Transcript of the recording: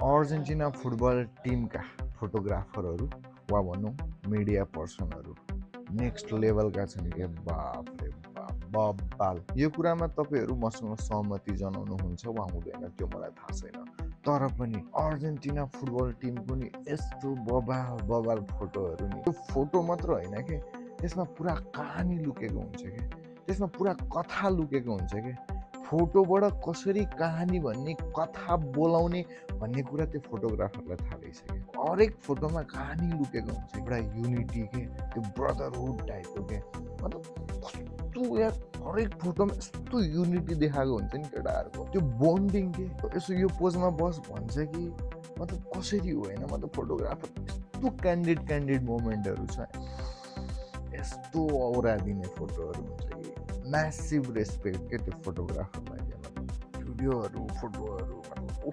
Argentina football टिमका फोटोग्राफरहरू वा भनौँ media पर्सनहरू next लेभलका छन् के बाप रे बाप बब्बाल। यो कुरामा तपाईँहरू मसँग सहमति जनाउनुहुन्छ वा हुँदैन त्यो मलाई थाहा छैन, तर पनि अर्जेन्टिना फुटबल टिमको नि यस्तो बबाल बबाल फोटोहरू नि, त्यो फोटो मात्र होइन के, त्यसमा पुरा कहानी लुकेको हुन्छ कि, त्यसमा पुरा कथा लुकेको हुन्छ कि। फोटोबाट कसरी कहानी भन्ने कथा बोलाउने भन्ने कुरा त्यो फोटोग्राफरलाई थाहा रहेछ क्या। हरेक फोटोमा कहानी लुकेको हुन्छ, एउटा युनिटी के, त्यो ब्रदरहुड टाइपको के, मतलब कस्तो यार हरेक फोटोमा यस्तो युनिटी देखाएको हुन्छ नि केटाहरूको, त्यो बोन्डिङ के। यसो यो पोजमा बस भन्छ कि मतलब कसरी हो होइन, मतलब फोटोग्राफर यस्तो क्यान्डिड मोमेन्टहरू छ, यस्तो औरा दिने फोटोहरू हुन्छ कि म्यासिभ रेस्पेक्ट के त्यो फोटोग्राफरलाई। भिडियोहरू फोटोहरू मतलब